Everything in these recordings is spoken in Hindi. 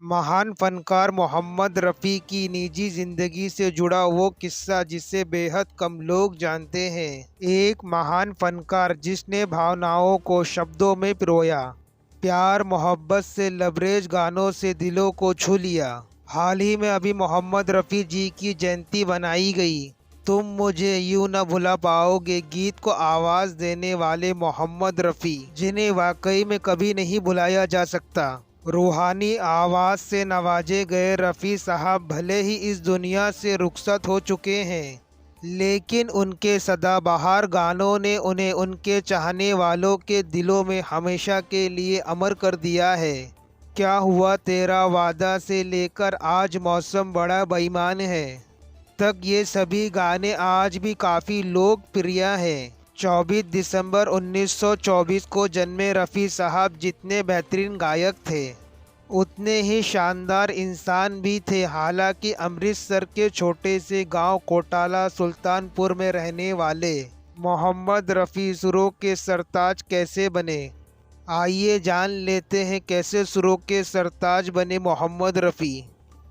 महान फनकार मोहम्मद रफ़ी की निजी ज़िंदगी से जुड़ा वो किस्सा जिसे बेहद कम लोग जानते हैं। एक महान फनकार जिसने भावनाओं को शब्दों में पिरोया, प्यार मोहब्बत से लबरेज गानों से दिलों को छू लिया। हाल ही में अभी मोहम्मद रफ़ी जी की जयंती बनाई गई। तुम मुझे यूं न भुला पाओगे गीत को आवाज़ देने वाले मोहम्मद रफ़ी, जिन्हें वाकई में कभी नहीं भुलाया जा सकता। रूहानी आवाज़ से नवाजे गए रफ़ी साहब भले ही इस दुनिया से रुखसत हो चुके हैं, लेकिन उनके सदाबहार गानों ने उन्हें उनके चाहने वालों के दिलों में हमेशा के लिए अमर कर दिया है। क्या हुआ तेरा वादा से लेकर आज मौसम बड़ा बेईमान है तक ये सभी गाने आज भी काफ़ी लोकप्रिय हैं। 24 दिसंबर 1924 को जन्मे रफ़ी साहब जितने बेहतरीन गायक थे, उतने ही शानदार इंसान भी थे। हालांकि अमृतसर के छोटे से गांव कोटाला सुल्तानपुर में रहने वाले मोहम्मद रफ़ी सुरों के सरताज कैसे बने, आइए जान लेते हैं कैसे सुरों के सरताज बने मोहम्मद रफ़ी।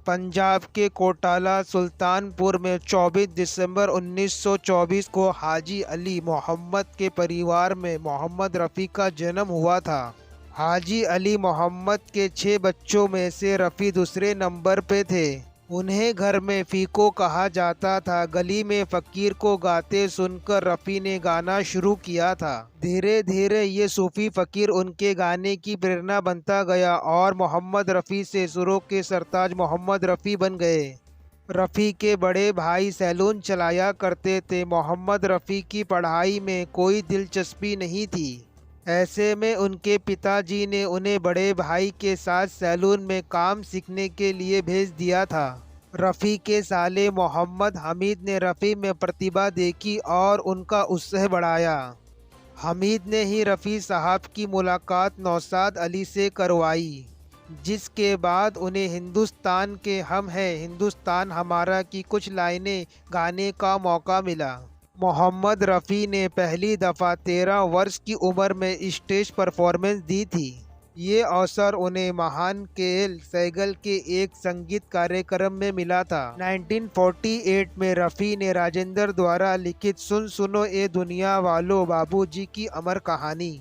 पंजाब के कोटाला सुल्तानपुर में 24 दिसंबर 1924 को हाजी अली मोहम्मद के परिवार में मोहम्मद रफ़ी का जन्म हुआ था। हाजी अली मोहम्मद के 6 बच्चों में से रफ़ी दूसरे नंबर पे थे। उन्हें घर में फ़ीको कहा जाता था। गली में फ़कीर को गाते सुनकर रफ़ी ने गाना शुरू किया था। धीरे धीरे ये सूफ़ी फ़कीर उनके गाने की प्रेरणा बनता गया और मोहम्मद रफ़ी से सुरों के सरताज मोहम्मद रफ़ी बन गए। रफ़ी के बड़े भाई सैलून चलाया करते थे। मोहम्मद रफ़ी की पढ़ाई में कोई दिलचस्पी नहीं थी। ऐसे में उनके पिताजी ने उन्हें बड़े भाई के साथ सैलून में काम सीखने के लिए भेज दिया था। रफ़ी के साले मोहम्मद हमीद ने रफ़ी में प्रतिभा देखी और उनका उत्साह बढ़ाया। हमीद ने ही रफ़ी साहब की मुलाकात नौशाद अली से करवाई, जिसके बाद उन्हें हिंदुस्तान के हम हैं हिंदुस्तान हमारा की कुछ लाइनें गाने का मौका मिला। मोहम्मद रफ़ी ने पहली दफ़ा 13 वर्ष की उम्र में स्टेज परफॉर्मेंस दी थी। ये अवसर उन्हें महान के.एल. सहगल के एक संगीत कार्यक्रम में मिला था। 1948 में रफ़ी ने राजेंद्र द्वारा लिखित सुन सुनो ए दुनिया वालों बाबूजी की अमर कहानी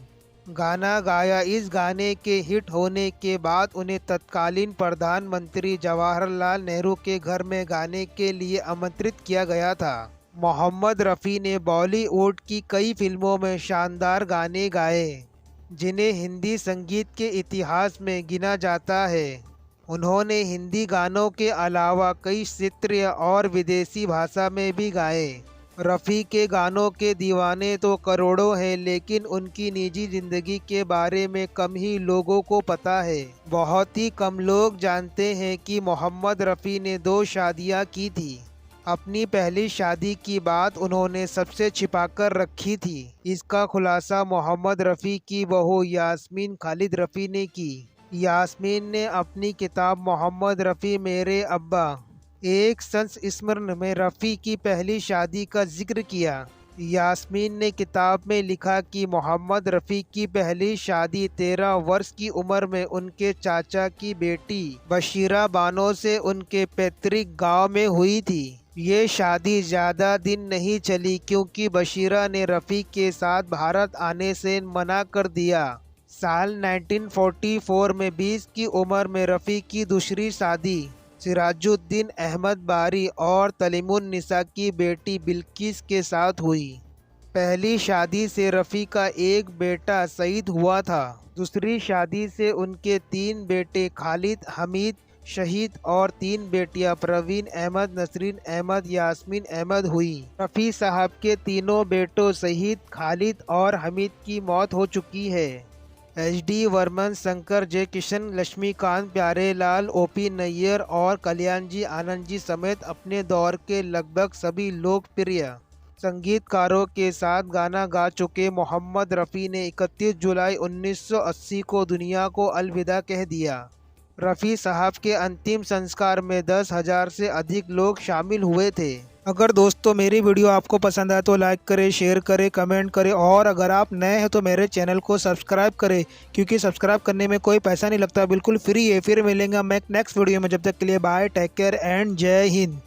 गाना गाया। इस गाने के हिट होने के बाद उन्हें तत्कालीन प्रधानमंत्री जवाहरलाल नेहरू के घर में गाने के लिए आमंत्रित किया गया था। मोहम्मद रफ़ी ने बॉलीवुड की कई फिल्मों में शानदार गाने गाए, जिन्हें हिंदी संगीत के इतिहास में गिना जाता है। उन्होंने हिंदी गानों के अलावा कई क्षेत्रीय और विदेशी भाषा में भी गाए। रफ़ी के गानों के दीवाने तो करोड़ों हैं, लेकिन उनकी निजी ज़िंदगी के बारे में कम ही लोगों को पता है। बहुत ही कम लोग जानते हैं कि मोहम्मद रफ़ी ने 2 शादियां की थी। अपनी पहली शादी की बात उन्होंने सबसे छिपाकर रखी थी। इसका खुलासा मोहम्मद रफ़ी की बहू यास्मीन खालिद रफ़ी ने की। यास्मीन ने अपनी किताब मोहम्मद रफ़ी मेरे अब्बा एक संस्मरण में रफ़ी की पहली शादी का जिक्र किया। यास्मीन ने किताब में लिखा कि मोहम्मद रफ़ी की पहली शादी 13 वर्ष की उम्र में उनके चाचा की बेटी बशीरा बानो से उनके पैतृक गांव में हुई थी। ये शादी ज़्यादा दिन नहीं चली क्योंकि बशीरा ने रफ़ी के साथ भारत आने से मना कर दिया। साल 1944 में 20 की उम्र में रफ़ी की दूसरी शादी सिराजुद्दीन अहमद बारी और तलीमुन्निसा की बेटी बिल्किस के साथ हुई। पहली शादी से रफ़ी का एक बेटा शहीद हुआ था। दूसरी शादी से उनके 3 बेटे खालिद हमीद शहीद और 3 बेटियां परवीन अहमद नसरीन अहमद यास्मीन अहमद हुई। रफ़ी साहब के तीनों बेटों शहीद खालिद और हमीद की मौत हो चुकी है। एच.डी. वर्मन, शंकर जयकिशन, लक्ष्मीकांत प्यारेलाल, ओ.पी. नैयर और कल्याण जी आनंद जी समेत अपने दौर के लगभग सभी लोकप्रिय संगीतकारों के साथ गाना गा चुके मोहम्मद रफ़ी ने 31 जुलाई 1980 को दुनिया को अलविदा कह दिया। रफ़ी साहब के अंतिम संस्कार में 10,000 से अधिक लोग शामिल हुए थे। अगर दोस्तों मेरी वीडियो आपको पसंद आए तो लाइक करें, शेयर करें, कमेंट करें और अगर आप नए हैं तो मेरे चैनल को सब्सक्राइब करें, क्योंकि सब्सक्राइब करने में कोई पैसा नहीं लगता, बिल्कुल फ्री है। फिर मिलेंगे मैं नेक्स्ट वीडियो में, जब तक के लिए बाय, टेक केयर एंड जय हिंद।